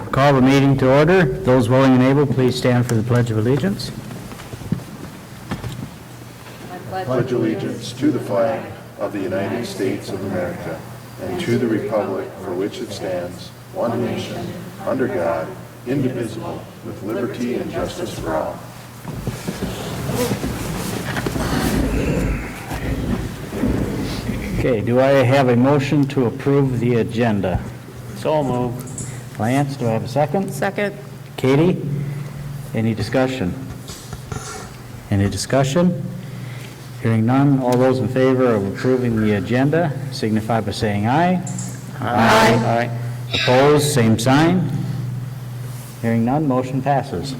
call the meeting to order. Those willing and able, please stand for the Pledge of Allegiance. Pledge allegiance to the flag of the United States of America and to the republic for which it stands, one nation, under God, indivisible, with liberty and justice for all. Okay, do I have a motion to approve the agenda? So moved. Lance, do I have a second? Second. Katie? Any discussion? Any discussion? Hearing none, all those in favor of approving the agenda signify by saying aye. Aye. Opposed, same sign. Hearing none, motion passes.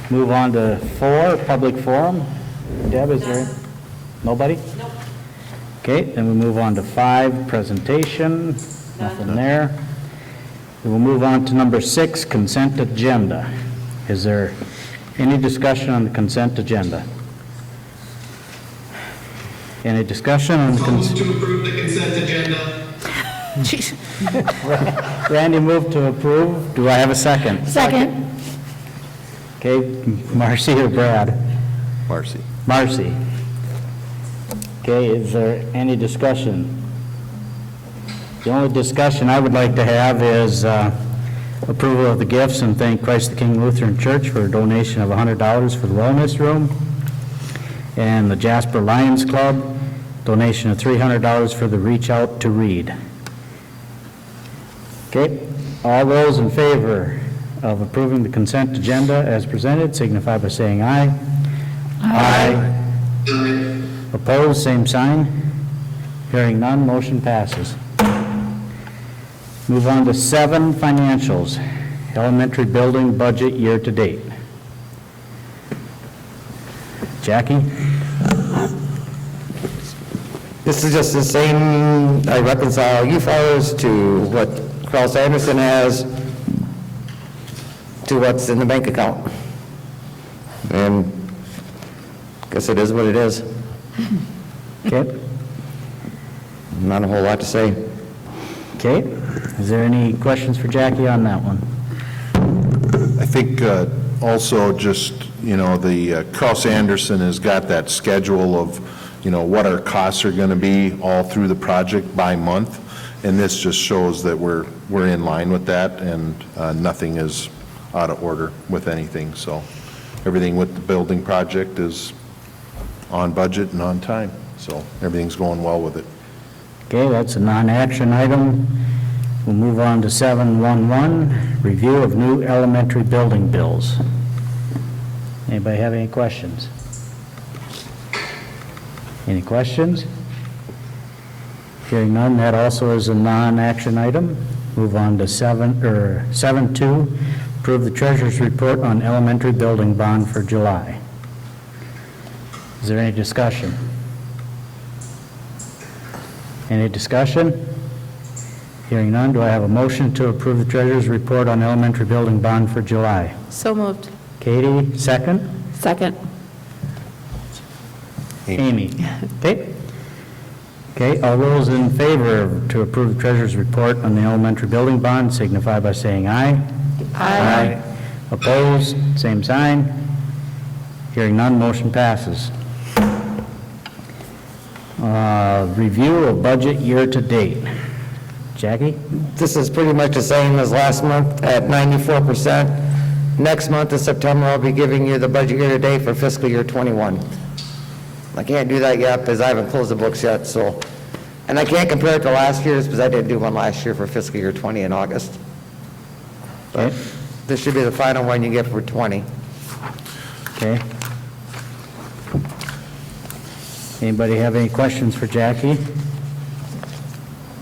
Move on to 4, public forum. Deb, is there? Nobody? Nope. Okay, then we move on to 5, presentation. Nothing there. We will move on to number 6, consent agenda. Is there any discussion on the consent agenda? Any discussion on the consent? To approve the consent agenda. Randy moved to approve. Do I have a second? Second. Okay, Marcy or Brad? Marcy. Marcy. Okay, is there any discussion? The only discussion I would like to have is approval of the gifts and thank Christ the King Lutheran Church for a donation of $100 for the wellness room, and the Jasper Lions Club, donation of $300 for the Reach Out to Read. Okay, all those in favor of approving the consent agenda as presented signify by saying aye. Aye. Opposed, same sign. Hearing none, motion passes. Move on to 7, financials. Elementary building budget year to date. Jackie? This is just the same, I reconcile youth hours to what Kraus Anderson has to what's in the bank account. And I guess it is what it is. Okay. Not a whole lot to say. Okay. Is there any questions for Jackie on that one? I think also just, the Kraus Anderson has got that schedule of, what our costs are going to be all through the project by month, and this just shows that we're in line with that, and nothing is out of order with anything. So everything with the building project is on budget and on time, so everything's going well with it. Okay, that's a non-action item. We'll move on to 711, review of new elementary building bills. Anybody have any questions? Any questions? Hearing none, that also is a non-action item. Move on to 7.2, approve the treasurer's report on elementary building bond for July. Is there any discussion? Any discussion? Hearing none, do I have a motion to approve the treasurer's report on elementary building bond for July? So moved. Katie, second. Second. Amy. Okay. Okay, all those in favor to approve the treasurer's report on the elementary building bond signify by saying aye. Aye. Opposed, same sign. Hearing none, motion passes. Review of budget year to date. Jackie? This is pretty much the same as last month at 94%. Next month in September, I'll be giving you the budget year to date for fiscal year 21. I can't do that yet because I haven't closed the books yet, so. And I can't compare it to last year's because I didn't do one last year for fiscal year 20 in August. But Okay. this should be the final one you get for 20. Okay. Anybody have any questions for Jackie?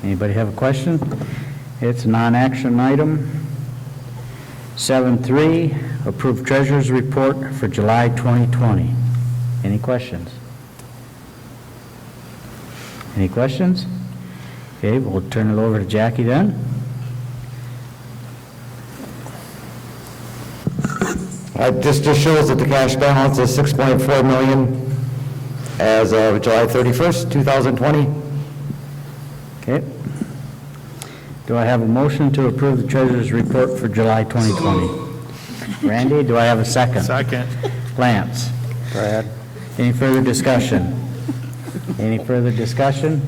Anybody have a question? It's a non-action item. 7.3, approve treasurer's report for July 2020. Any questions? Any questions? Okay, we'll turn it over to Jackie then. This just shows that the cash balance is $6.4 million as of July 31st, 2020. Okay. Do I have a motion to approve the treasurer's report for July 2020? Randy, do I have a second? Second. Lance? Brad? Any further discussion? Any further discussion?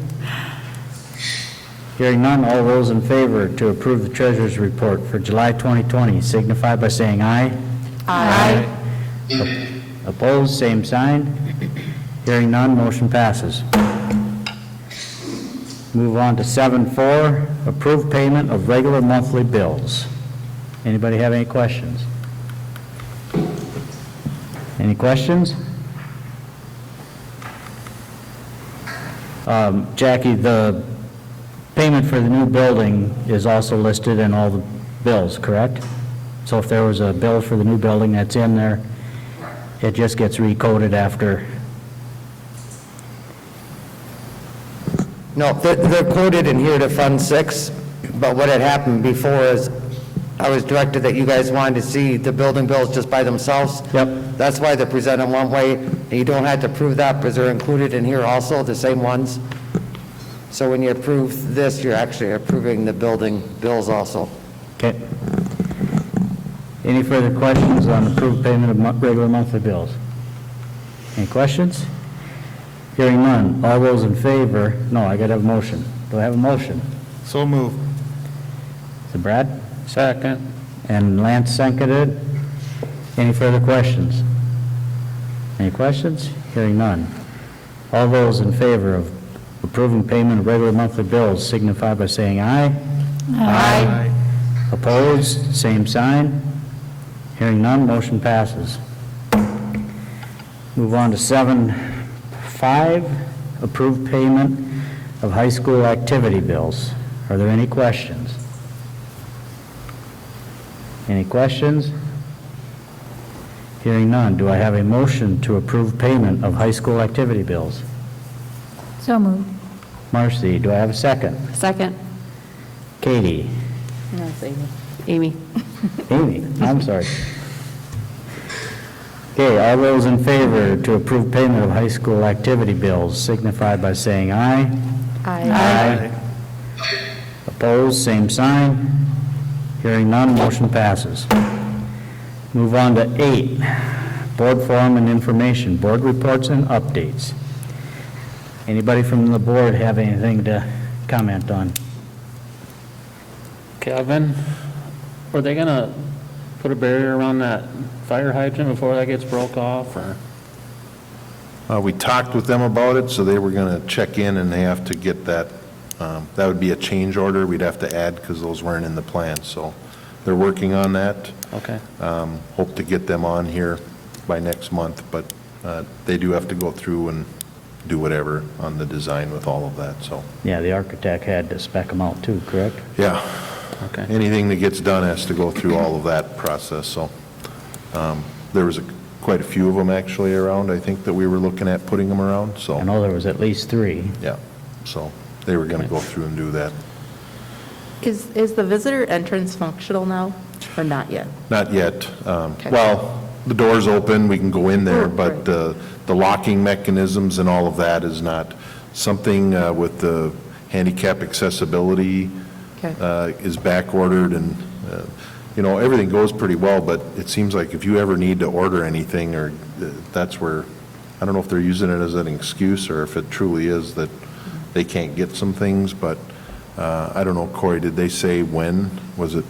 Hearing none, all those in favor to approve the treasurer's report for July 2020 signify by saying aye. Aye. Opposed, same sign. Hearing none, motion passes. Move on to 7.4, approve payment of regular monthly bills. Anybody have any questions? Any questions? Jackie, the payment for the new building is also listed in all the bills, correct? So if there was a bill for the new building that's in there, it just gets recoded after. No, they're quoted in here to Fund 6, but what had happened before is I was directed that you guys wanted to see the building bills just by themselves. Yep. That's why they're presented one way, and you don't have to prove that because they're included in here also, the same ones. So when you approve this, you're actually approving the building bills also. Okay. Any further questions on approved payment of regular monthly bills? Any questions? Hearing none. All those in favor, no, I got to have a motion. Do I have a motion? So move. Is it Brad? Second. And Lance seconded. Any further questions? Any questions? Hearing none. All those in favor of approving payment of regular monthly bills signify by saying aye. Aye. Opposed, same sign. Hearing none, motion passes. Move on to 7.5, approved payment of high school activity bills. Are there any questions? Any questions? Hearing none, do I have a motion to approve payment of high school activity bills? So moved. Marcy, do I have a second? Second. Katie? No, it's Amy. Amy. Amy, I'm sorry. Okay, all those in favor to approve payment of high school activity bills signify by saying aye. Aye. Opposed, same sign. Hearing none, motion passes. Move on to 8, board forum and information, board reports and updates. Anybody from the board have anything to comment on? Kevin, were they gonna put a barrier around that fire hydrant before that gets broke off, or? We talked with them about it, so they were going to check in, and they have to get that, that would be a change order we'd have to add because those weren't in the plan, so they're working on that. Okay. Hope to get them on here by next month, but they do have to go through and do whatever on the design with all of that, so, Yeah, the architect had to spec them out too, correct? yeah. Okay. Anything that gets done has to go through all of that process, so there was quite a few of them actually around, I think, that we were looking at putting them around, I so, know there was at least 3. yeah. So they were going to go through and do that. Is the visitor entrance functional now, or not yet? Not yet. Okay. Well, the door's open, we can go in there, Oh, but right. the locking mechanisms and all of that is not something with the handicap accessibility Okay. is back ordered, and, you know, everything goes pretty well, but it seems like if you ever need to order anything, or that's where, I don't know if they're using it as an excuse or if it truly is that they can't get some things, but I don't know, Corey, did they say when? Was it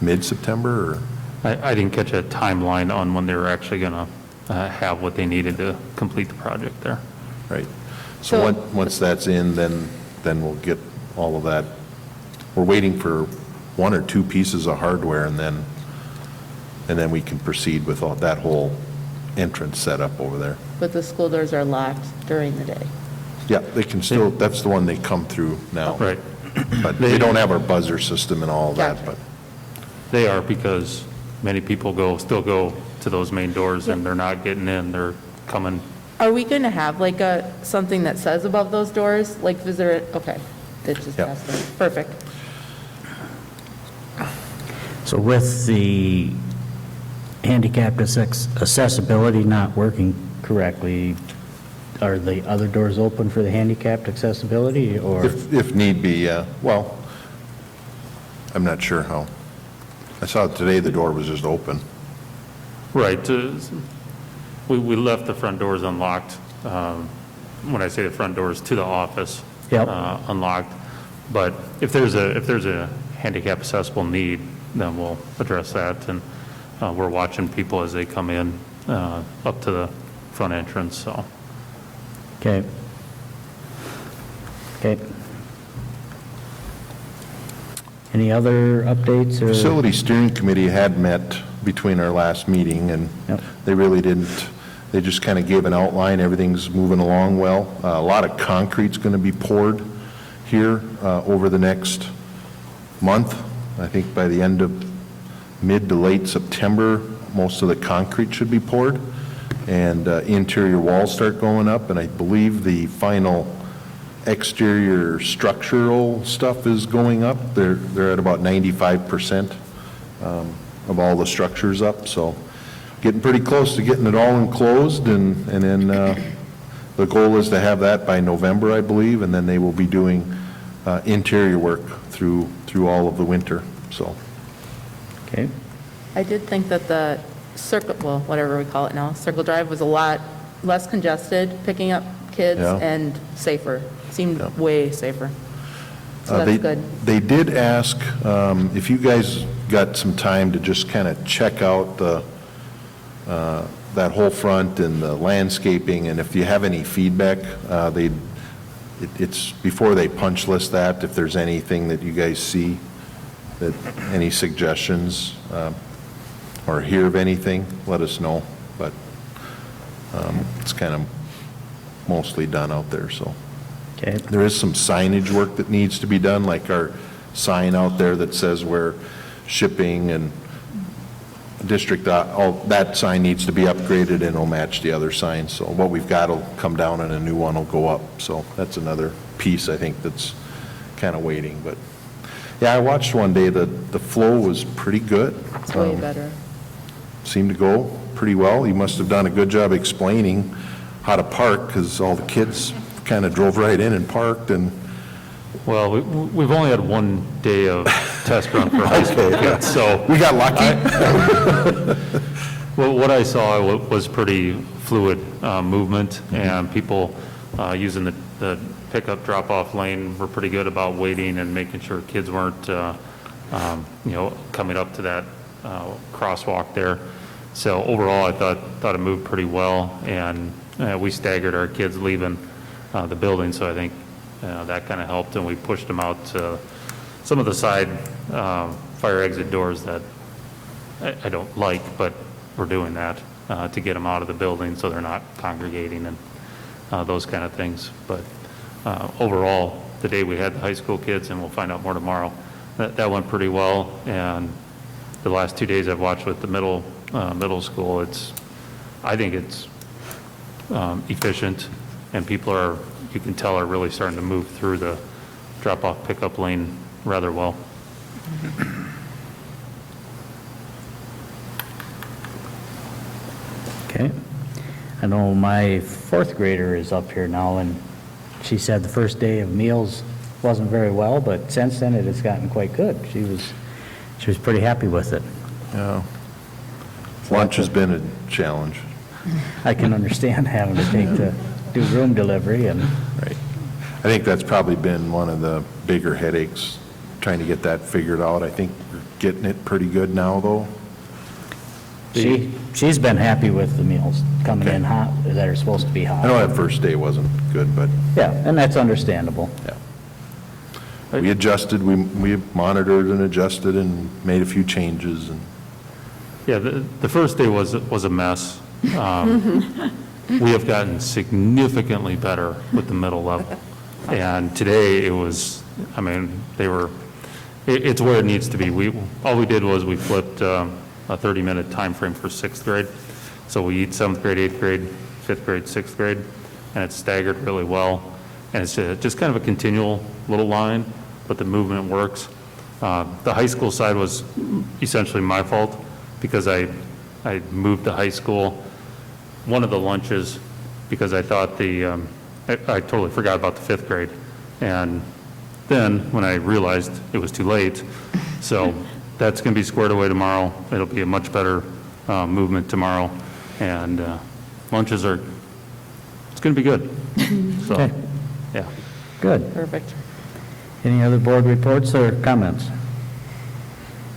mid-September, or? I didn't catch a timeline on when they were actually going to have what they needed to complete the project there. Right. So So- once that's in, then we'll get all of that. We're waiting for 1 or 2 pieces of hardware, and then we can proceed with all that whole entrance setup over there. But the school doors are locked during the day? Yeah, they can still, that's the one they come through now. Right. But they don't have our buzzer system and all of that, Gotcha. but, They are, because many people still go to those main doors and they're not getting in, they're coming. Are we going to have like something that says above those doors, like visitor, okay, that's just Yep. asking. Perfect. So with the handicapped accessibility not working correctly, are the other doors open for the handicapped accessibility, or? if need be, yeah. Well, I'm not sure how. I saw today the door was just open. Right, we left the front doors unlocked. When I say the front doors, to the office. Yep. Unlocked. But if there's a handicap accessible need, then we'll address that. And we're watching people as they come in up to the front entrance, so. Okay. Okay. Any other updates or? Facility Steering Committee had met between our last meeting, and Yep. they really didn't, they just kind of gave an outline. Everything's moving along well. A lot of concrete's going to be poured here over the next month. I think by the end of mid to late September, most of the concrete should be poured, and interior walls start going up, and I believe the final exterior structural stuff is going up. They're at about 95% of all the structures up, so getting pretty close to getting it all enclosed, and then the goal is to have that by November, I believe, and then they will be doing interior work through all of the winter, so. Okay. I did think that the circle, well, whatever we call it now, Circle Drive was a lot less congested, picking up kids Yeah. and safer. Seemed Yeah. way safer. So that's good. They did ask if you guys got some time to just kind of check out that whole front and the landscaping, and if you have any feedback, it's before they punch list that, if there's anything that you guys see, that any suggestions or hear of anything, let us know. But it's kind of mostly done out there, so. Okay. There is some signage work that needs to be done, like our sign out there that says where shipping and district, all that sign needs to be upgraded and it'll match the other signs. So what we've got will come down and a new one will go up. So that's another piece, I think, that's kind of waiting. But yeah, I watched one day, the flow was pretty good. It's way better. Seemed to go pretty well. You must have done a good job explaining how to park, because all the kids kind of drove right in and parked, and Well, we've only had one day of test run for high school kids, so. we got lucky. Well, what I saw was pretty fluid movement, and people using the pickup drop-off lane were pretty good about waiting and making sure kids weren't, coming up to that crosswalk there. So overall, I thought it moved pretty well, and we staggered our kids leaving the building, so I think that kind of helped, and we pushed them out to some of the side fire exit doors that I don't like, but we're doing that to get them out of the building so they're not congregating and those kind of things. But overall, the day we had the high school kids, and we'll find out more tomorrow, that went pretty well. And the last 2 days I've watched with the middle school, I think it's efficient, and people are, you can tell, are really starting to move through the drop-off pickup lane rather well. Okay. I know my fourth grader is up here now, and she said the first day of meals wasn't very well, but since then it has gotten quite good. She was pretty happy with it. Yeah. Lunch has been a challenge. I can understand having to do room delivery and, Right. I think that's probably been one of the bigger headaches, trying to get that figured out. I think we're getting it pretty good now, though. she's been happy with the meals coming in Okay. hot, that are supposed to be hot. I know that first day wasn't good, but Yeah, and that's understandable. yeah. We adjusted, we monitored and adjusted and made a few changes, and Yeah, the first day was a mess. We have gotten significantly better with the middle level. And today it was, it's where it needs to be. All we did was we flipped a 30-minute time frame for sixth grade. So we eat 7th grade, 8th grade, 5th grade, 6th grade, and it's staggered really well. And it's just kind of a continual little line, but the movement works. The high school side was essentially my fault, because I moved to high school one of the lunches because I thought I totally forgot about the 5th grade. And then when I realized it was too late, So that's going to be squared away tomorrow. It'll be a much better movement tomorrow, and lunches are, it's going to be good. So, Okay. yeah. Good. Perfect. Any other board reports or comments?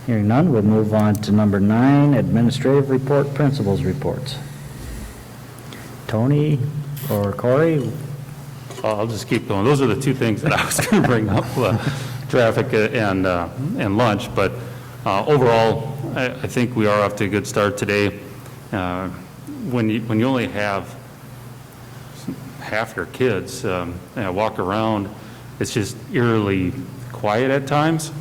Hearing none, we'll move on to number 9, administrative report, principals reports. Tony or Corey? I'll just keep going. Those are the two things that I was going to bring up, traffic and lunch. But overall, I think we are off to a good start today. When you only have half your kids walk around, it's just eerily quiet at times,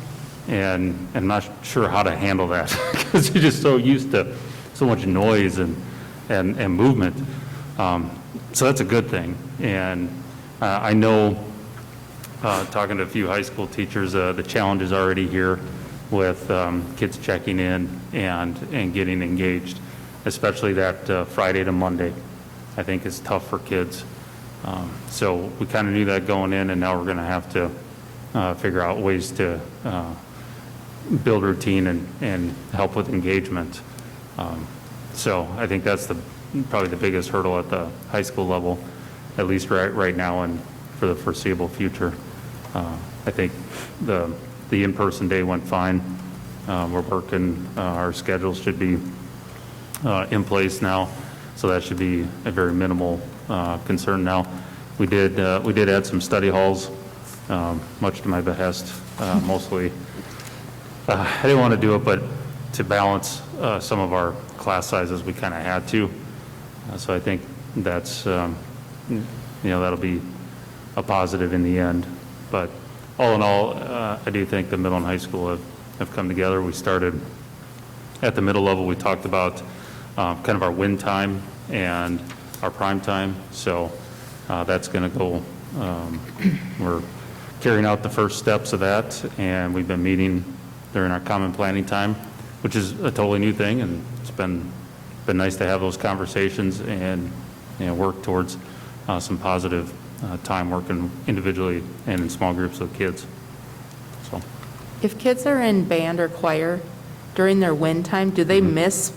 and I'm not sure how to handle that because you're just so used to so much noise and movement. So that's a good thing. And I know, talking to a few high school teachers, the challenge is already here with kids checking in and getting engaged, especially that Friday to Monday, I think is tough for kids. So we kind of knew that going in, and now we're going to have to figure out ways to build routine and help with engagement. So I think that's probably the biggest hurdle at the high school level, at least right now and for the foreseeable future. I think the in-person day went fine. We're working, our schedules should be in place now, so that should be a very minimal concern now. We did add some study halls, much to my behest, mostly. I didn't want to do it, but to balance some of our class sizes, we kind of had to. So I think that's, that'll be a positive in the end. But all in all, I do think the middle and high school have come together. We started at the middle level. We talked about kind of our win time and our prime time. So that's going to go, we're carrying out the first steps of that, and we've been meeting during our common planning time, which is a totally new thing, and it's been nice to have those conversations and work towards some positive time working individually and in small groups of kids. So If kids are in band or choir during their win time, do they miss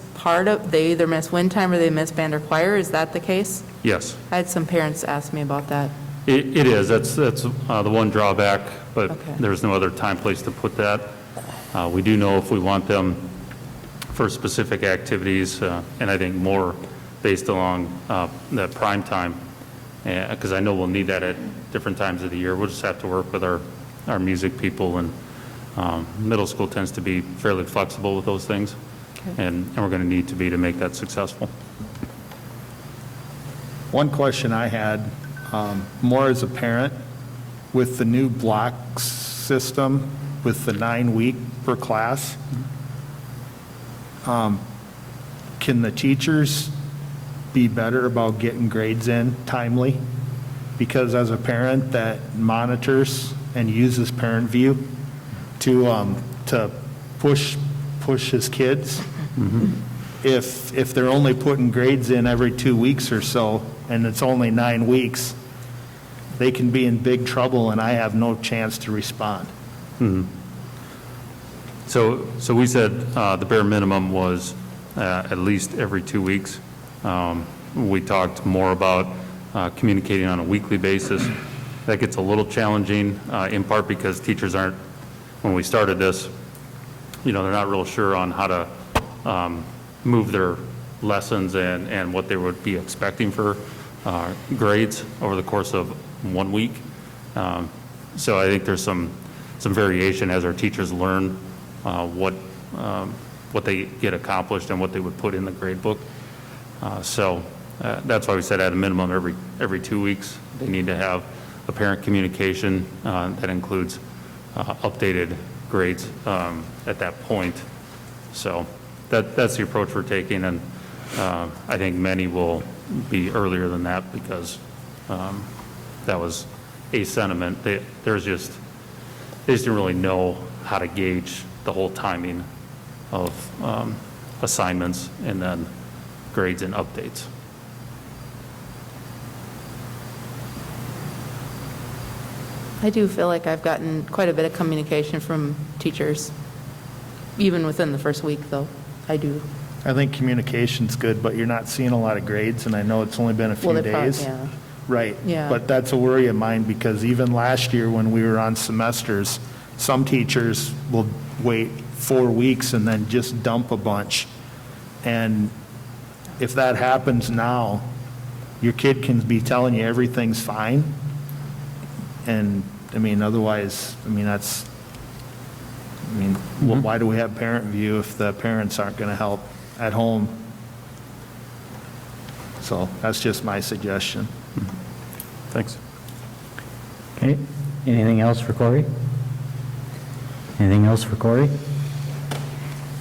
they either miss win time or they miss band or choir? Is that the case? yes, I had some parents ask me about that. it is. That's the one drawback, but Okay. there's no other time, place to put that. We do know if we want them for specific activities, and I think more based along that prime time, because I know we'll need that at different times of the year. We'll just have to work with our music people, and middle school tends to be fairly flexible with those things, Okay. and we're going to need to be to make that successful. One question I had, more as a parent, with the new block system, with the 9-week per class, can the teachers be better about getting grades in timely? Because as a parent that monitors and uses Parent View to push his kids, if they're only putting grades in every 2 weeks or so, and it's only 9 weeks, they can be in big trouble, and I have no chance to respond. So we said the bare minimum was at least every 2 weeks. We talked more about communicating on a weekly basis. That gets a little challenging, in part because teachers aren't, when we started this, they're not real sure on how to move their lessons and what they would be expecting for grades over the course of 1 week. So I think there's some variation as our teachers learn what they get accomplished and what they would put in the grade book. So that's why we said at a minimum every 2 weeks they need to have a parent communication that includes updated grades at that point. So that's the approach we're taking, and I think many will be earlier than that because that was a sentiment. They just didn't really know how to gauge the whole timing of assignments and then grades and updates. I do feel like I've gotten quite a bit of communication from teachers even within the first week, though. I do. I think communication's good, but you're not seeing a lot of grades, and I know it's only been a few Well, they probably- days. yeah. Right. Yeah. But that's a worry of mine, because even last year when we were on semesters, some teachers will wait 4 weeks and then just dump a bunch. And if that happens now, your kid can be telling you everything's fine. And, I mean, otherwise, I mean, that's, I mean, why do we have parent view if the parents aren't going to help at home? So that's just my suggestion. Thanks. Okay, anything else for Corey? Anything else for Corey?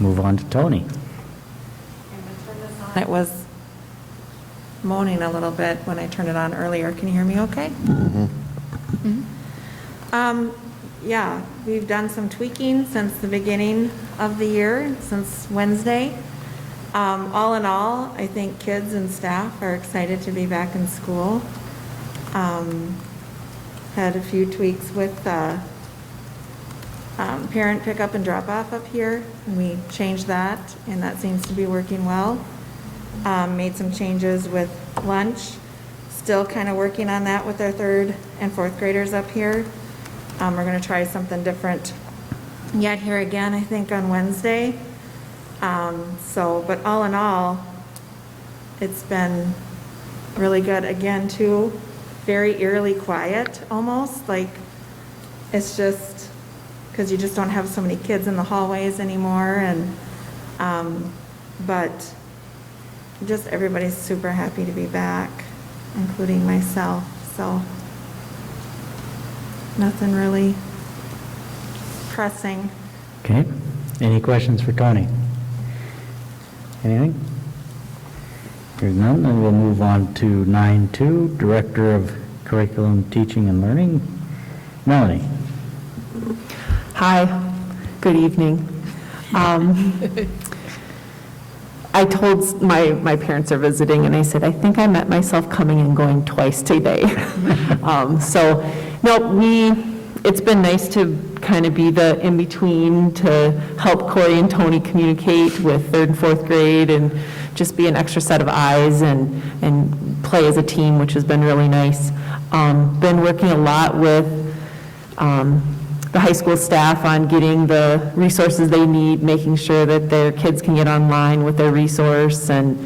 Move on to Tony. It was moaning a little bit when I turned it on earlier. Can you hear me okay? Yeah, we've done some tweaking since the beginning of the year, since Wednesday. All in all, I think kids and staff are excited to be back in school. Had a few tweaks with parent pickup and drop-off up here, and we changed that, and that seems to be working well. Made some changes with lunch, still kind of working on that with our 3rd and 4th graders up here. We're going to try something different yet here again, I think, on Wednesday. But all in all, it's been really good. Again, too, very eerily quiet, almost, like, it's just, because you just don't have so many kids in the hallways anymore, and, but just everybody's super happy to be back, including myself, so nothing really pressing. Okay, any questions for Tony? Anything? Hearing none, then we'll move on to 9.2, Director of Curriculum, Teaching and Learning, Melanie. Hi, good evening. I told my parents are visiting, and I said, I think I met myself coming and going twice today. It's been nice to kind of be the in-between to help Corey and Tony communicate with 3rd and 4th grade and just be an extra set of eyes and play as a team, which has been really nice. Been working a lot with the high school staff on getting the resources they need, making sure that their kids can get online with their resource, and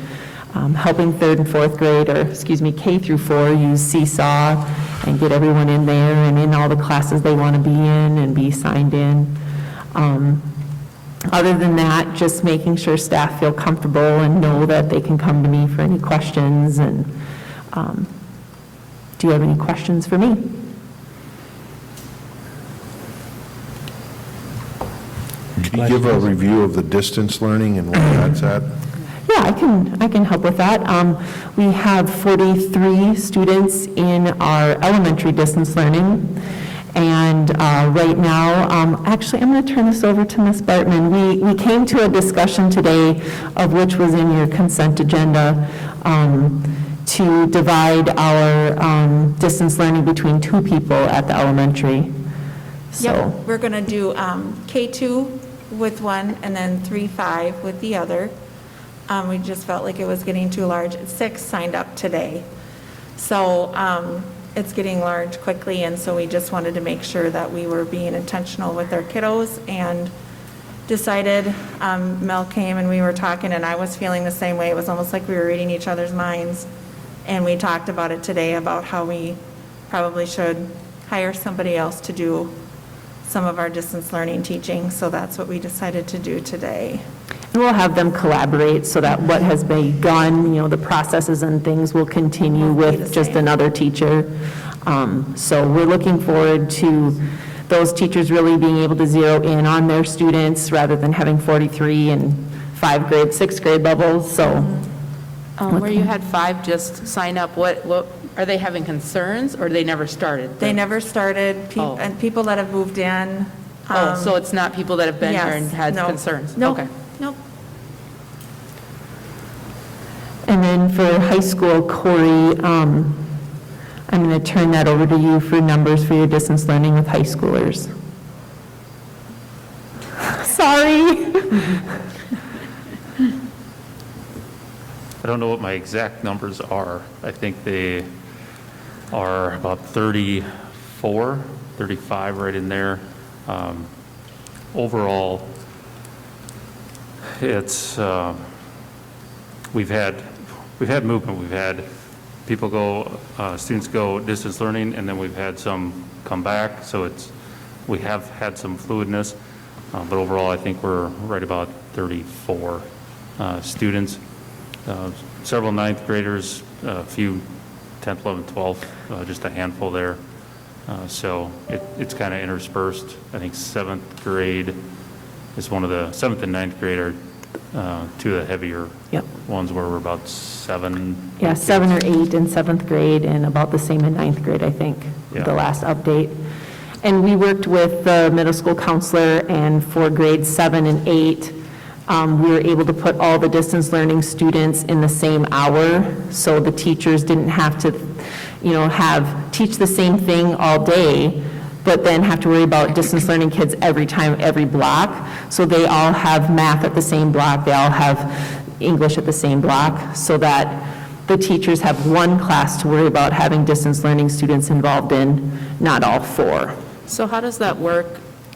helping 3rd and 4th grade, K through 4, use Seesaw and get everyone in there and in all the classes they want to be in and be signed in. Other than that, just making sure staff feel comfortable and know that they can come to me for any questions. And do you have any questions for me? Can you give a review of the distance learning and where that's at? Yeah, I can help with that. We have 43 students in our elementary distance learning, and right now, actually, I'm going to turn this over to Ms. Bartman. We came to a discussion today, of which was in your consent agenda, to divide our distance learning between 2 people at the elementary. So. Yep, we're going to do K2 with one and then 3-5 with the other. We just felt like it was getting too large. 6 signed up today. So it's getting large quickly, and so we just wanted to make sure that we were being intentional with our kiddos, and decided, Mel came and we were talking, and I was feeling the same way. It was almost like we were reading each other's minds. And we talked about it today, about how we probably should hire somebody else to do some of our distance learning teaching. So that's what we decided to do today. And we'll have them collaborate so that what has begun, the processes and things will continue with just another teacher. So we're looking forward to those teachers really being able to zero in on their students rather than having 43 and 5 grade, 6th grade levels. So. Where you had 5 just sign up, what, are they having concerns, or they never started? They never started, Oh. and people that have moved in. So it's not people that have been here and Yes, had no. concerns? Nope, Okay. nope. And then for high school, Corey, I'm going to turn that over to you for numbers for your distance learning with high schoolers. Sorry. I don't know what my exact numbers are. I think they are about 34, 35, right in there. Overall, it's, we've had movement. We've had people go, students go distance learning, and then we've had some come back. So we have had some fluidness, but overall, I think we're right about 34 students. Several ninth graders, a few 10th, 11th, 12th, just a handful there. So it's kind of interspersed. I think 7th grade is one of the, 7th and 9th grade are two of the heavier Yep. ones where we're about 7. Yeah, 7 or 8 in 7th grade and about the same in 9th grade, I think, Yeah. the last update. And we worked with the middle school counselor, and for grades 7 and 8, we were able to put all the distance learning students in the same hour, so the teachers didn't have to, teach the same thing all day, but then have to worry about distance learning kids every time, every block. So they all have math at the same block, they all have English at the same block, so that the teachers have one class to worry about having distance learning students involved in, not all 4. So how does that work?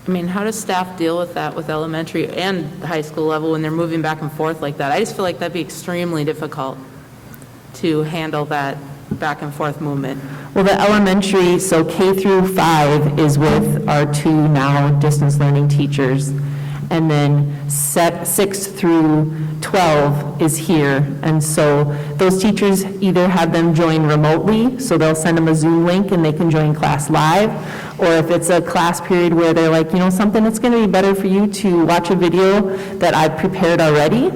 I mean, how does staff deal with that with elementary and high school level when they're moving back and forth like that? I just feel like that'd be extremely difficult to handle that back and forth movement. Well, the elementary, so K through 5 is with our 2 now distance learning teachers, and then 6 through 12 is here. And so those teachers either have them join remotely, so they'll send them a Zoom link and they can join class live, or if it's a class period where they're like, something, it's going to be better for you to watch a video that I've prepared already,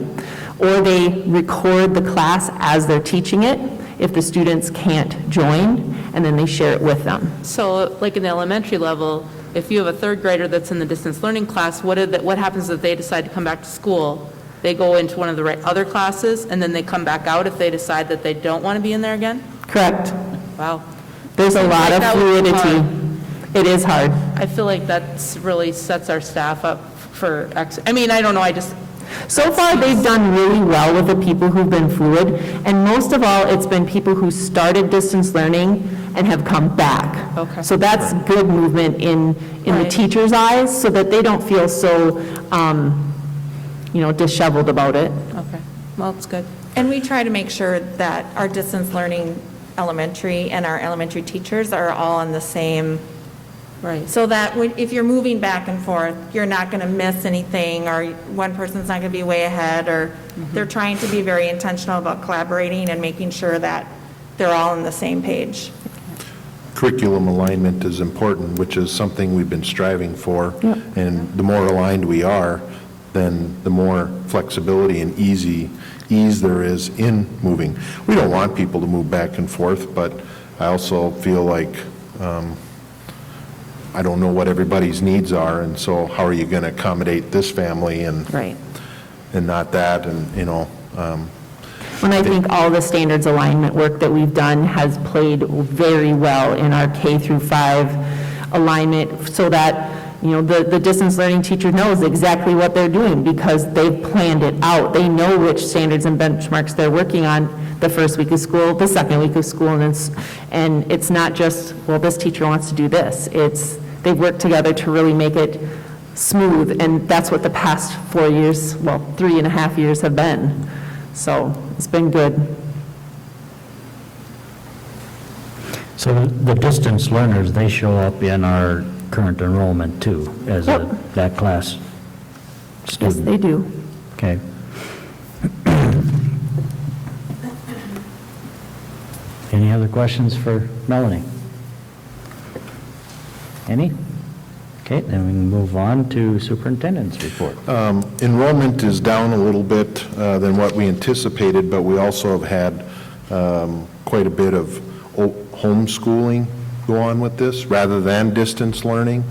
or they record the class as they're teaching it if the students can't join, and then they share it with them. So like in the elementary level, if you have a 3rd grader that's in the distance learning class, what happens if they decide to come back to school? They go into one of the other classes, and then they come back out if they decide that they don't want to be in there again? Correct. Wow. There's a Seems lot like of that would be fluidity. hard. It is hard. I feel like that really sets our staff up for, I don't know, So far, they've done really well with the people who've been fluid, and most of all, it's been people who started distance learning and have come back. Okay. So that's good movement in the Right. teacher's eyes, so that they don't feel so, disheveled about it. okay, well, it's good. And we try to make sure that our distance learning elementary and our elementary teachers are all on the same, Right. so that if you're moving back and forth, you're not going to miss anything, or one person's not going to be way ahead, or they're trying to be very intentional about collaborating and making sure that they're all on the same page. Curriculum alignment is important, which is something we've been striving for. And the more aligned we are, then the more flexibility and ease there is in moving. We don't want people to move back and forth, but I also feel like I don't know what everybody's needs are, and so how are you going to accommodate this family and Right. not that, and And I think all the standards alignment work that we've done has played very well in our K through 5 alignment, so that, the distance learning teacher knows exactly what they're doing because they've planned it out. They know which standards and benchmarks they're working on the first week of school, the second week of school, and it's not just, well, this teacher wants to do this. They've worked together to really make it smooth, and that's what the past 4 years, 3.5 years have been. So it's been good. So the distance learners, they show up in our current enrollment too, as Yep. that class Yes, student? they do. Okay. Any other questions for Melanie? Any? Okay, then we can move on to superintendent's report. enrollment is down a little bit than what we anticipated, but we also have had quite a bit of homeschooling go on with this, rather than distance learning.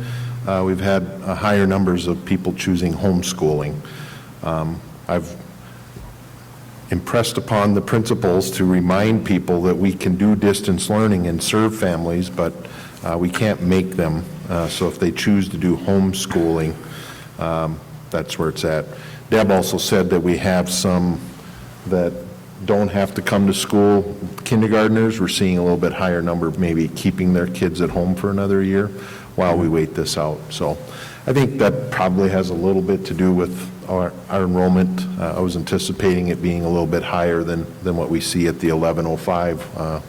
We've had higher numbers of people choosing homeschooling. I've impressed upon the principals to remind people that we can do distance learning and serve families, but we can't make them. So if they choose to do homeschooling, That's where it's at. Deb also said that we have some that don't have to come to school, kindergartners. We're seeing a little bit higher number, maybe keeping their kids at home for another year while we wait this out. So I think that probably has a little bit to do with our enrollment. I was anticipating it being a little bit higher than what we see at the 1105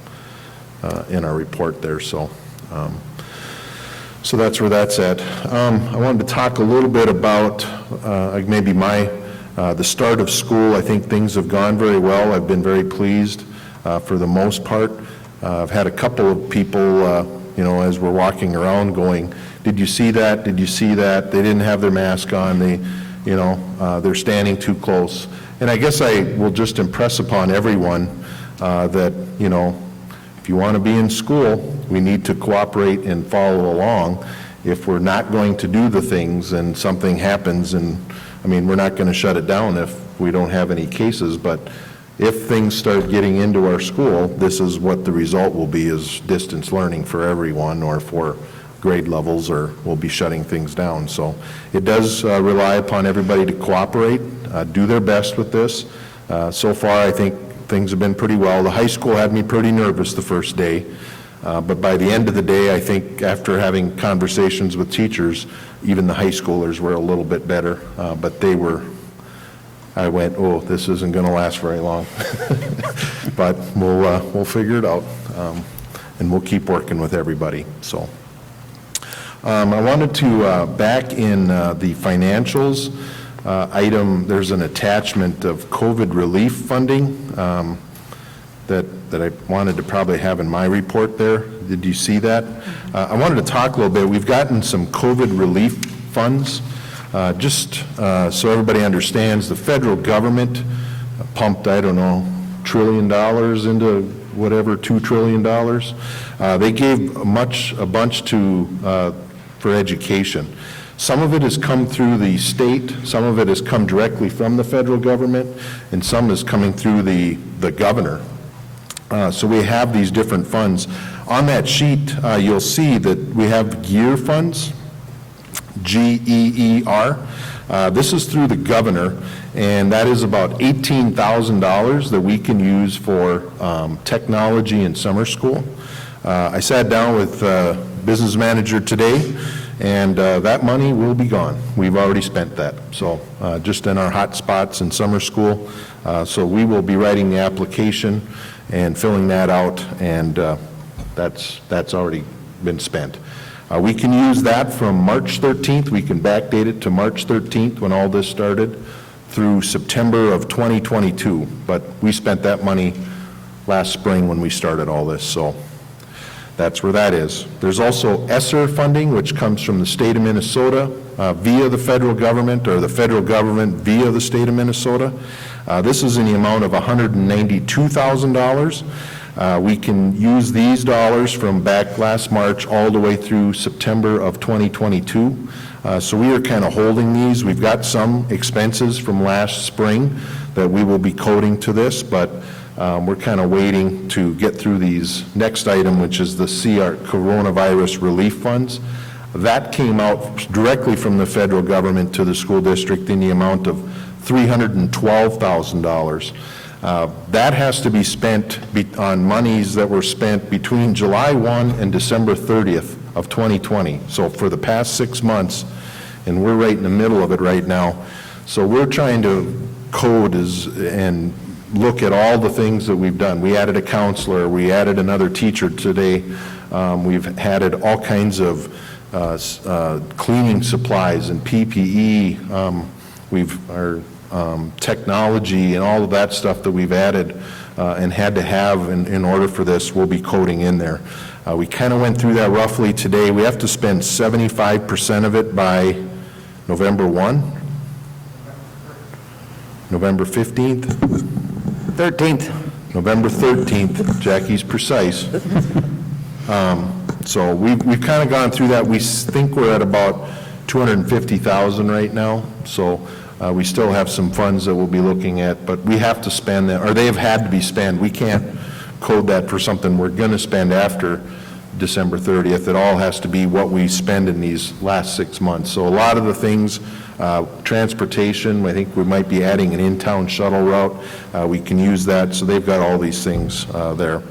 in our report there. So that's where that's at. I wanted to talk a little bit about like maybe the start of school. I think things have gone very well. I've been very pleased for the most part. I've had a couple of people, as we're walking around going, did you see that? Did you see that? They didn't have their mask on. They're standing too close. And I guess I will just impress upon everyone that, if you want to be in school, we need to cooperate and follow along. If we're not going to do the things and something happens, and we're not going to shut it down if we don't have any cases, but if things start getting into our school, this is what the result will be, is distance learning for everyone or for grade levels, or we'll be shutting things down. So it does rely upon everybody to cooperate, do their best with this. So far, I think things have been pretty well. The high school had me pretty nervous the first day, but by the end of the day, I think after having conversations with teachers, even the high schoolers were a little bit better, but I went, oh, this isn't going to last very long. But we'll figure it out, and we'll keep working with everybody. So I wanted to, back in the financials item, there's an attachment of COVID relief funding that I wanted to probably have in my report there. Did you see that? I wanted to talk a little bit. We've gotten some COVID relief funds. Just so everybody understands, the federal government pumped, I don't know, $1 trillion into whatever, $2 trillion. They gave a bunch for education. Some of it has come through the state, some of it has come directly from the federal government, and some is coming through the governor. So we have these different funds. On that sheet, you'll see that we have GEER funds, GEER. This is through the governor, and that is about $18,000 that we can use for technology in summer school. I sat down with business manager today, and that money will be gone. We've already spent that. So just in our hot spots in summer school. So we will be writing the application and filling that out, and that's already been spent. We can use that from March 13th. We can backdate it to March 13th when all this started through September of 2022. But we spent that money last spring when we started all this. So that's where that is. There's also ESSER funding, which comes from the state of Minnesota via the federal government, or the federal government via the state of Minnesota. This is in the amount of $192,000. We can use these dollars from back last March all the way through September of 2022. So we are kind of holding these. We've got some expenses from last spring that we will be coding to this, but we're kind of waiting to get through these. Next item, which is the CR coronavirus relief funds. That came out directly from the federal government to the school district in the amount of $312,000. That has to be spent on monies that were spent between July 1 and December 30th of 2020. So for the past 6 months, and we're right in the middle of it right now. So we're trying to code and look at all the things that we've done. We added a counselor, we added another teacher today. We've added all kinds of cleaning supplies and PPE. Our technology and all of that stuff that we've added and had to have in order for this, we'll be coding in there. We kind of went through that roughly today. We have to spend 75% of it by November 1, November 15th, 13th. November 13th. Jackie's precise. So we've kind of gone through that. We think we're at about 250,000 right now. So we still have some funds that we'll be looking at, but we have to spend them, or they have had to be spent. We can't code that for something we're going to spend after December 30th. It all has to be what we spend in these last 6 months. So a lot of the things Transportation, I think we might be adding an in-town shuttle route. We can use that, so they've got all these things there.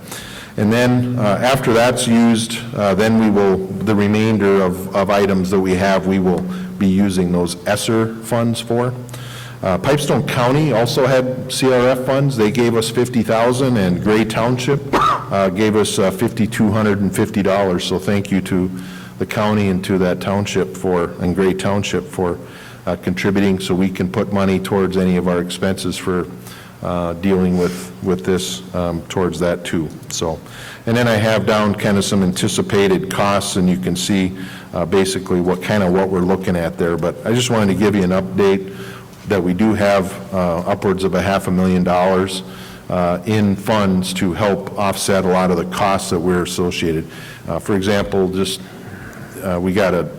And then, after that's used, then we will, the remainder of items that we have, we will be using those ESSER funds for. Pipestone County also had CRF funds. They gave us $50,000, and Gray Township gave us $5,250. So thank you to the county and to that township and Gray Township for contributing, so we can put money towards any of our expenses for dealing with this, towards that too. So, and then I have down kind of some anticipated costs, and you can see basically what we're looking at there. But I just wanted to give you an update that we do have upwards of $500,000 in funds to help offset a lot of the costs that we're associated. For example, just we got a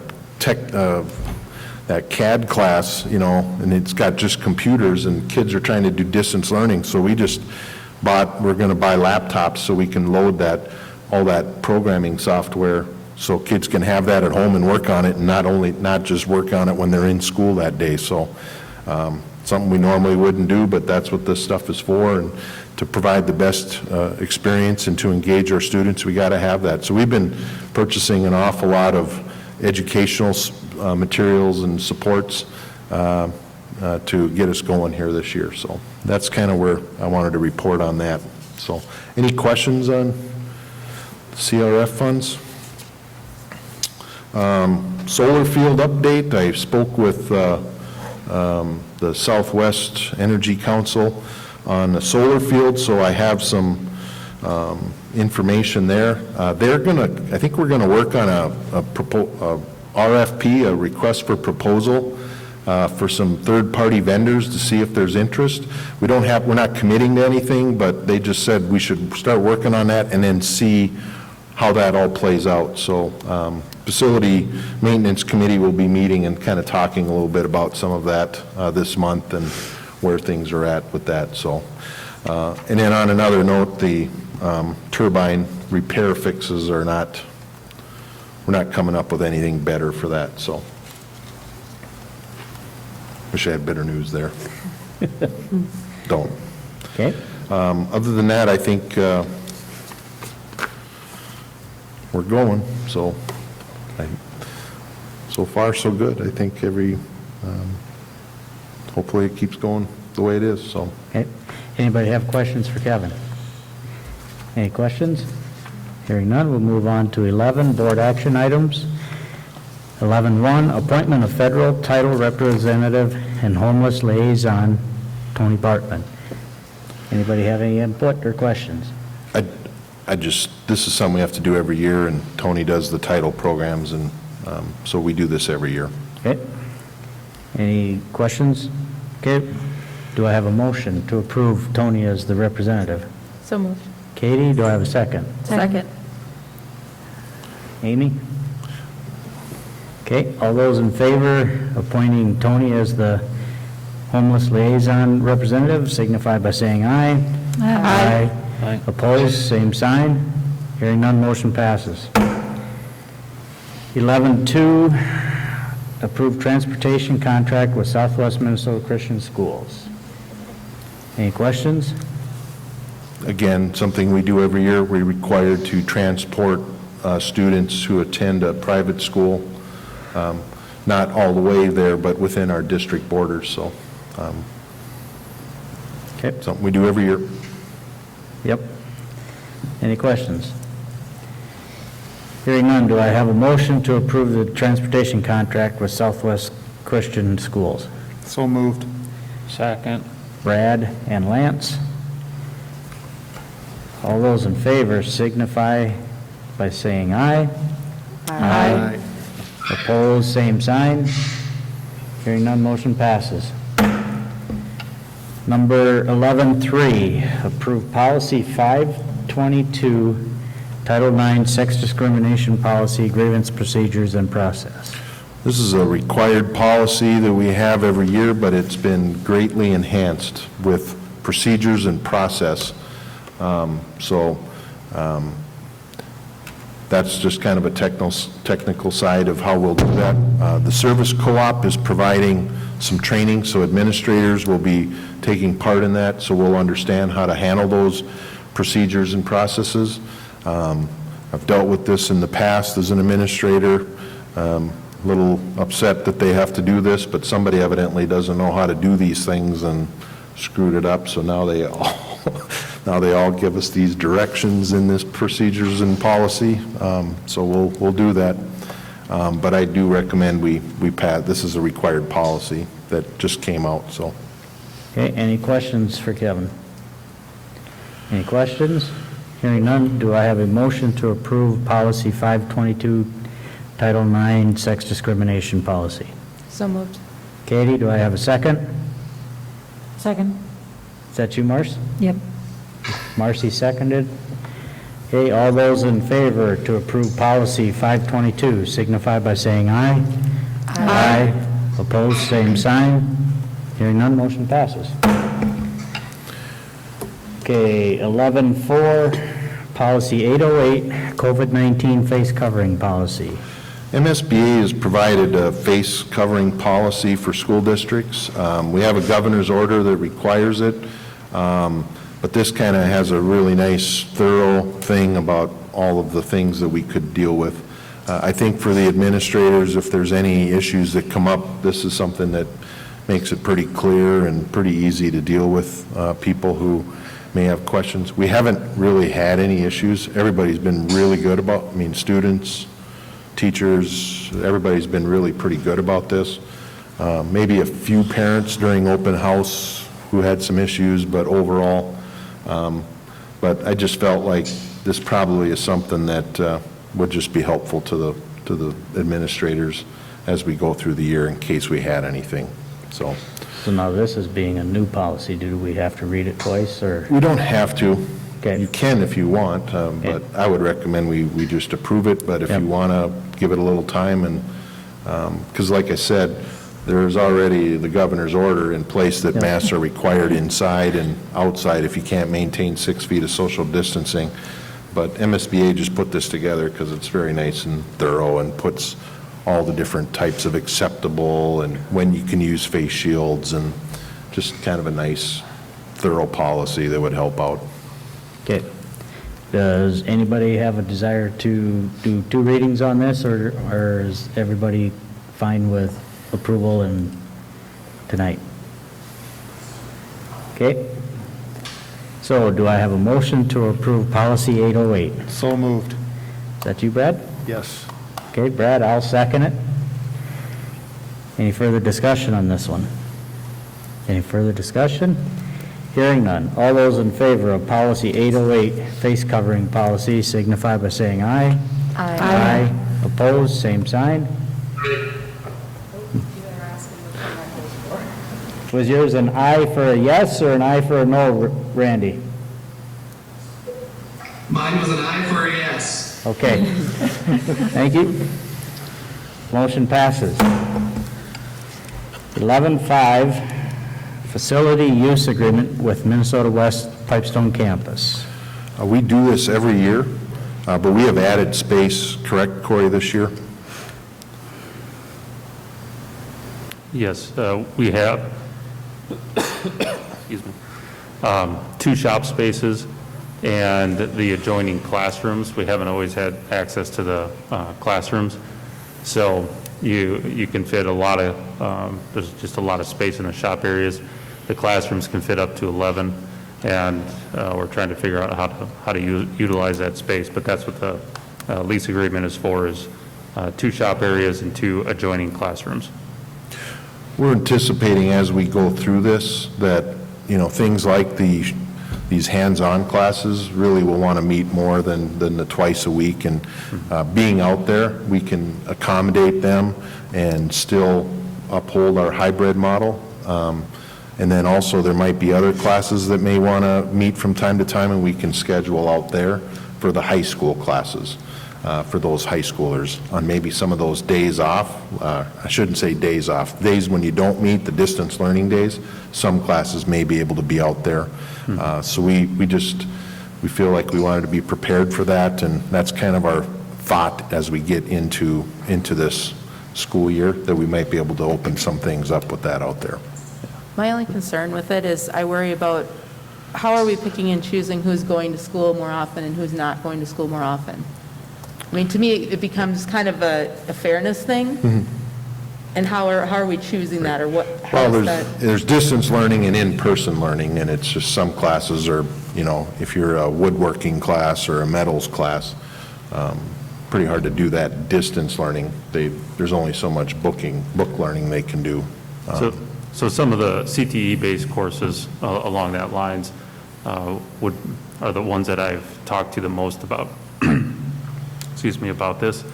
that CAD class, and it's got just computers, and kids are trying to do distance learning. So we're going to buy laptops so we can load all that programming software, so kids can have that at home and work on it, and not just work on it when they're in school that day. So something we normally wouldn't do, but that's what this stuff is for, and to provide the best experience and to engage our students, we got to have that. So we've been purchasing an awful lot of educational materials and supports to get us going here this year. So that's kind of where I wanted to report on that. So any questions on CRF funds? Solar field update, I spoke with the Southwest Energy Council on the solar field, so I have some information there. I think we're going to work on a RFP, a request for proposal, for some third-party vendors to see if there's interest. We're not committing to anything, but they just said we should start working on that and then see how that all plays out. So Facility Maintenance Committee will be meeting and kind of talking a little bit about some of that this month and where things are at with that. So, and then on another note, the turbine repair fixes we're not coming up with anything better for that. So, wish I had better news there. Don't. Okay. Other than that, I think we're going. So, so far so good. I think hopefully it keeps going the way it is. So. Okay. Anybody have questions for Kevin? Any questions? Hearing none, we'll move on to 11, board action items. 11.1, appointment of federal title representative and homeless liaison, Tony Bartman. Anybody have any input or questions? This is something we have to do every year, and Tony does the title programs, and so we do this every year. Okay. Any questions? Okay. Do I have a motion to approve Tony as the representative? So moved. Katie, do I have a second? Second. Amy? Okay, all those in favor of appointing Tony as the homeless liaison representative signify by saying aye. Aye. Aye. Opposed, same sign. Hearing none, motion passes. 11.2, approve transportation contract with Southwest Minnesota Christian Schools. Any questions? Again, something we do every year. We're required to transport students who attend a private school, not all the way there, but within our district borders. So, Okay. something we do every year. Yep. Any questions? Hearing none, do I have a motion to approve the transportation contract with Southwest Christian Schools? So moved. Second. Brad and Lance. All those in favor signify by saying aye. Aye. Opposed, same sign. Hearing none, motion passes. Number 11.3, approve policy 522, Title IX, sex discrimination policy, grievance procedures and process. This is a required policy that we have every year, but it's been greatly enhanced with procedures and process. That's just kind of a technical side of how we'll do that. The service co-op is providing some training, so administrators will be taking part in that, so we'll understand how to handle those procedures and processes. I've dealt with this in the past as an administrator, little upset that they have to do this, but somebody evidently doesn't know how to do these things and screwed it up, so now they all give us these directions in this procedures and policy, so we'll do that. But I do recommend we pass, this is a required policy that just came out, so. Okay, any questions for Kevin? Any questions? Hearing none, do I have a motion to approve policy 522, Title IX, sex discrimination policy? So moved. Katie, do I have a second? Second. Is that you, Marcy? Yep. Marcy seconded. Okay, all those in favor to approve policy 522 signify by saying aye. Aye. Opposed, same sign. Hearing none, motion passes. Okay, 11.4, policy 808, COVID-19 face covering policy. MSBA has provided a face covering policy for school districts. We have a governor's order that requires it, but this kind of has a really nice, thorough thing about all of the things that we could deal with. I think for the administrators, if there's any issues that come up, this is something that makes it pretty clear and pretty easy to deal with people who may have questions. We haven't really had any issues. Everybody's been really good about, students, teachers, everybody's been really pretty good about this. Maybe a few parents during open house who had some issues, but overall, but I just felt like this probably is something that would just be helpful to the administrators as we go through the year in case we had anything, so. So now this is being a new policy. Do we have to read it twice, or? We don't have to. Okay. You can if you want, but I would recommend we just approve it, but if Yep. you want to give it a little time and, because like I said, there's already the governor's order in place that Yep. masks are required inside and outside if you can't maintain 6 feet of social distancing. But MSBA just put this together because it's very nice and thorough and puts all the different types of acceptable and when you can use face shields and just kind of a nice, thorough policy that would help out. Okay. Does anybody have a desire to do 2 readings on this, or is everybody fine with approval and tonight? Okay. So do I have a motion to approve policy 808? So moved. Is that you, Brad? Yes. Okay, Brad, I'll second it. Any further discussion on this one? Any further discussion? Hearing none. All those in favor of policy 808, face covering policy, signify by saying aye. Aye. Opposed, same sign. Was yours an aye for a yes or an aye for a no, Randy? Mine was an aye for a yes. Okay. Thank you. Motion passes. 11.5, facility use agreement with Minnesota West Pipestone Campus. We do this every year, but we have added space, correct, Corey, this year? Yes, we have, excuse me, 2 shop spaces and the adjoining classrooms. We haven't always had access to the classrooms. So you can fit a lot of, there's just a lot of space in the shop areas. The classrooms can fit up to 11, and we're trying to figure out how to utilize that space. But that's what the lease agreement is for, is 2 shop areas and 2 adjoining classrooms. We're anticipating as we go through this that, things like these hands-on classes really will want to meet more than the twice a week. And being out there, we can accommodate them and still uphold our hybrid model. And then also there might be other classes that may want to meet from time to time, and we can schedule out there for the high school classes, for those high schoolers on maybe some of those days off. I shouldn't say days off, days when you don't meet, the distance learning days. Some classes may be able to be out there. So we feel like we wanted to be prepared for that, and that's kind of our thought as we get into this school year, that we might be able to open some things up with that out there. My only concern with it is I worry about how are we picking and choosing who's going to school more often and who's not going to school more often? I mean, to me, it becomes kind of a fairness thing. And how are we choosing that, or what? how Well, is that? there's distance learning and in-person learning, and it's just some classes are, if you're a woodworking class or a metals class, pretty hard to do that distance learning. There's only so much book learning they can do. So some of the CTE-based courses along that lines are the ones that I've talked to the most about, excuse me, about this.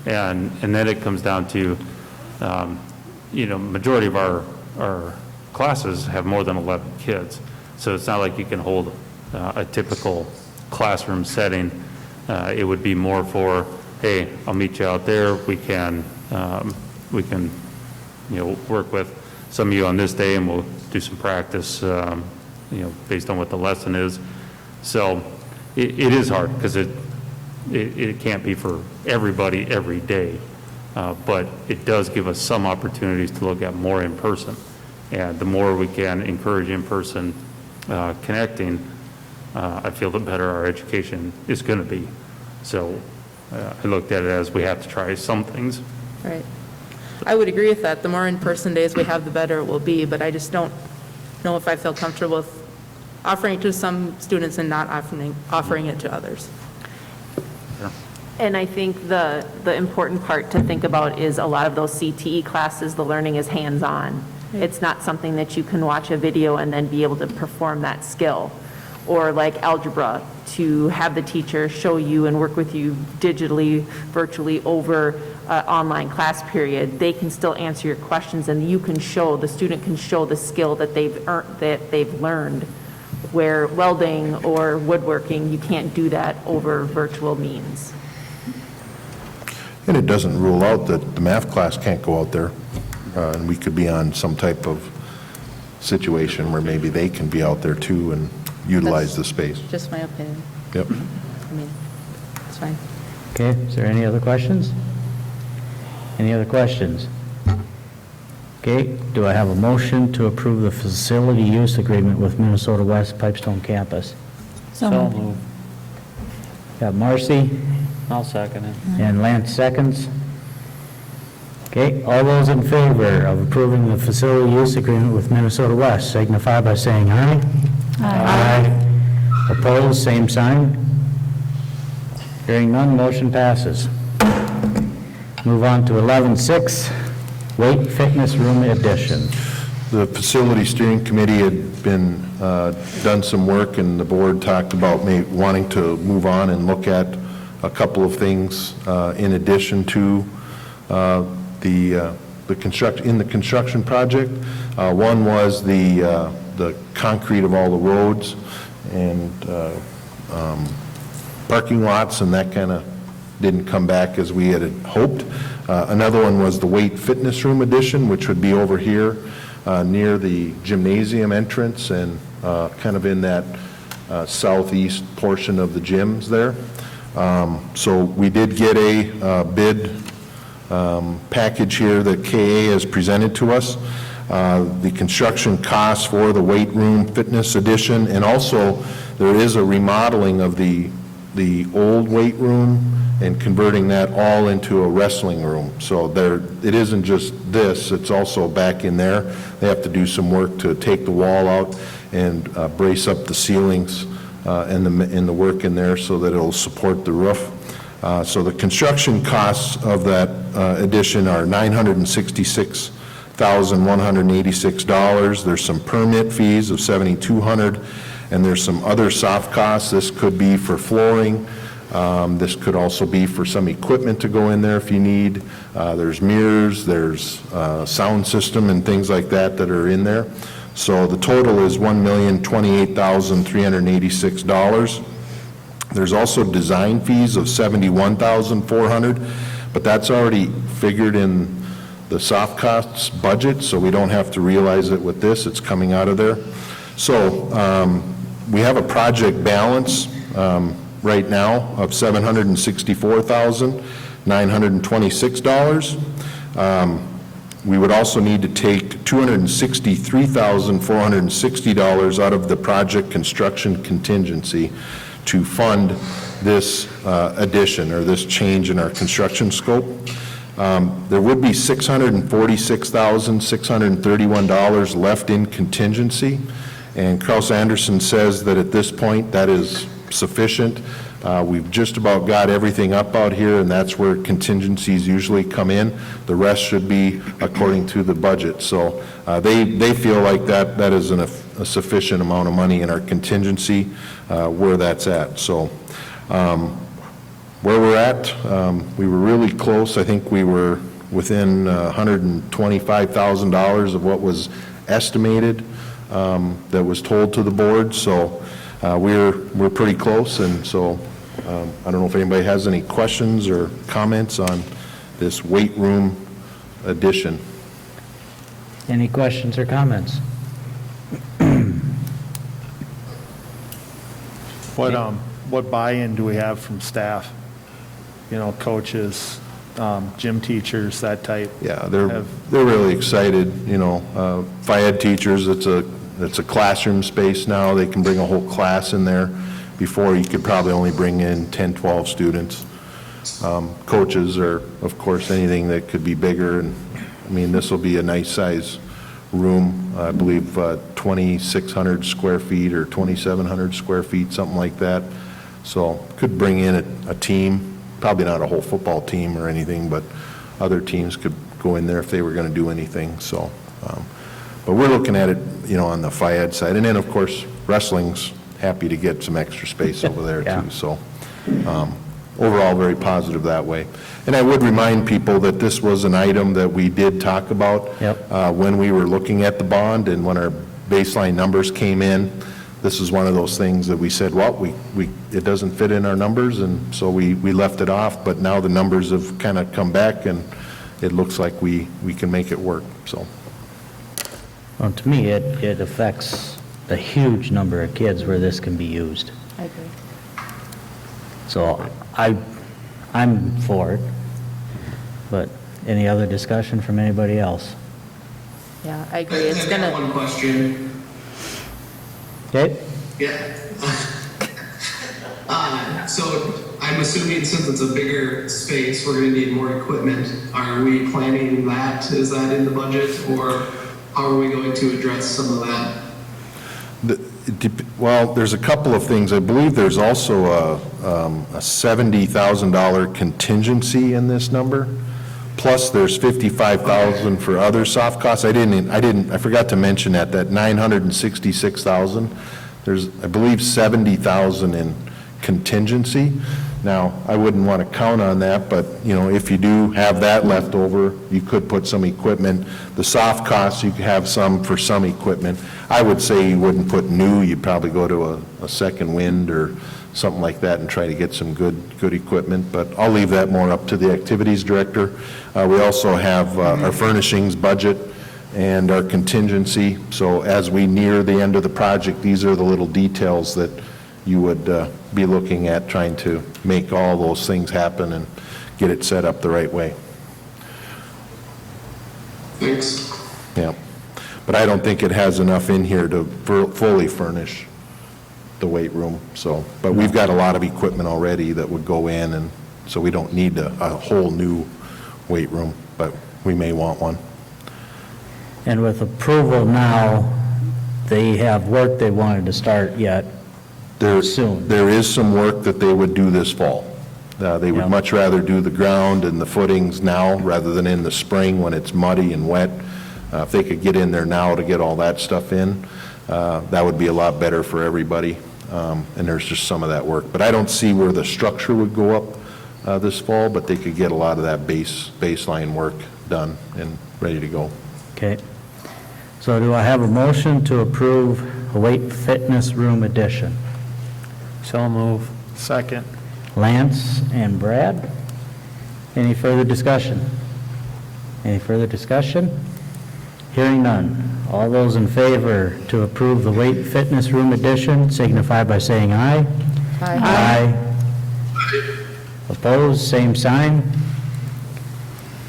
And then it comes down to, majority of our classes have more than 11 kids. So it's not like you can hold a typical classroom setting. It would be more for, hey, I'll meet you out there. We can work with some of you on this day, and we'll do some practice, based on what the lesson is. So it is hard, because it can't be for everybody every day, but it does give us some opportunities to look at more in person. And the more we can encourage in-person connecting, I feel the better our education is going to be. So I looked at it as we have to try some things. Right. I would agree with that. The more in-person days we have, the better it will be, but I just don't know if I feel comfortable with offering it to some students and not offering it to others. And I think the important part to think about is a lot of those CTE classes, the learning is hands-on. It's not something that you can watch a video and then be able to perform that skill. Or like algebra, to have the teacher show you and work with you digitally, virtually over online class period. They can still answer your questions, and the student can show the skill that they've learned. Where welding or woodworking, you can't do that over virtual means. And it doesn't rule out that the math class can't go out there, and we could be on some type of situation where maybe they can be out there too and utilize the space. Just my opinion. Yep. I mean, it's fine. Okay, is there any other questions? Any other questions? Okay, do I have a motion to approve the facility use agreement with Minnesota West Pipestone Campus? So moved. Got Marcy I'll second it. and Lance seconds. Okay, all those in favor of approving the facility use agreement with Minnesota West signify by saying aye. Aye. Opposed, same sign. Hearing none, motion passes. Move on to 11.6, weight fitness room addition. The facility steering committee had been, done some work, and the board talked about wanting to move on and look at a couple of things in addition to the construction project. One was the concrete of all the roads and parking lots, and that kind of didn't come back as we had hoped. Another one was the weight fitness room addition, which would be over here near the gymnasium entrance and kind of in that southeast portion of the gyms there. So we did get a bid package here that KA has presented to us. The construction costs for the weight room fitness addition, and also there is a remodeling of the old weight room and converting that all into a wrestling room. So it isn't just this, it's also back in there. They have to do some work to take the wall out and brace up the ceilings and the work in there so that it'll support the roof. So the construction costs of that addition are $966,186. There's some permit fees of $7,200, and there's some other soft costs. This could be for flooring. This could also be for some equipment to go in there if you need. There's mirrors, there's sound system and things like that are in there. So the total is $1,028,386. There's also design fees of $71,400, but that's already figured in the soft costs budget, so we don't have to realize it with this. It's coming out of there. So we have a project balance right now of $764,926. We would also need to take $263,460 out of the project construction contingency to fund this addition or this change in our construction scope. There would be $646,631 left in contingency, and Kraus Anderson says that at this point that is sufficient. We've just about got everything up out here, and that's where contingencies usually come in. The rest should be according to the budget. So they feel like that is a sufficient amount of money in our contingency where that's at. So where we're at, we were really close. I think we were within $125,000 of what was estimated that was told to the board. So we're pretty close, and so I don't know if anybody has any questions or comments on this weight room addition. Any questions or comments? What buy-in do we have from staff? You know, coaches, gym teachers, that type? Yeah, they're really excited, you know. Phy Ed teachers, it's a classroom space now. They can bring a whole class in there. Before, you could probably only bring in 10, 12 students. Coaches are, of course, anything that could be bigger, and, I mean, this will be a nice size room, I believe 2,600 square feet or 2,700 square feet, something like that. So could bring in a team, probably not a whole football team or anything, but other teams could go in there if they were going to do anything. So, but we're looking at it, you know, on the Phy Ed side. And then, of course, wrestling's happy to get some extra space over there, Yeah. too. So overall, very positive that way. And I would remind people that this was an item that we did talk about when we were looking at the bond, and when our baseline numbers came in. This is one of those things that we said, well, it doesn't fit in our numbers, and so we left it off. But now the numbers have kind of come back, and it looks like we can make it work, so. Well, to me, it affects a huge number of kids where this can be used. I agree. So I'm for it. But any other discussion from anybody else? Yeah, I agree. It's I got gonna, one question. Okay? Yeah. So I'm assuming since it's a bigger space, we're gonna need more equipment. Are we planning that? Is that in the budget, or how are we going to address some of that? Well, there's a couple of things. I believe there's also a $70,000 contingency in this number. Plus, there's $55,000 for other soft costs. I forgot to mention that $966,000. There's, I believe, $70,000 in contingency. Now, I wouldn't want to count on that, but, you know, if you do have that left over, you could put some equipment. The soft costs, you could have some for some equipment. I would say you wouldn't put new, you'd probably go to a second wind or something like that and try to get some good equipment, but I'll leave that more up to the activities director. We also have our furnishings budget and our contingency, so as we near the end of the project, these are the little details that you would be looking at, trying to make all those things happen and get it set up the right way. Thanks. Yeah, but I don't think it has enough in here to fully furnish the weight room, so, but we've got a lot of equipment already that would go in, and so we don't need a whole new weight room, but we may want one. And with approval now, they have work they wanted to start yet soon. There is some work that they would do this fall. They would Yeah. much rather do the ground and the footings now rather than in the spring when it's muddy and wet. If they could get in there now to get all that stuff in, that would be a lot better for everybody. And there's just some of that work. But I don't see where the structure would go up this fall, but they could get a lot of that baseline work done and ready to go. Okay. So do I have a motion to approve a weight fitness room addition? So move. Second. Lance and Brad? Any further discussion? Any further discussion? Hearing none. All those in favor to approve the weight fitness room addition signify by saying aye. Aye. Opposed, same sign.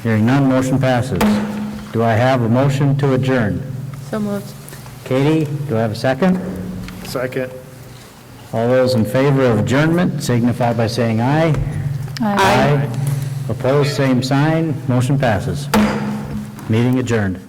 Hearing none, motion passes. Do I have a motion to adjourn? So moved. Katie, do I have a second? Second. All those in favor of adjournment signify by saying aye. Aye. Opposed, same sign. Motion passes. Meeting adjourned.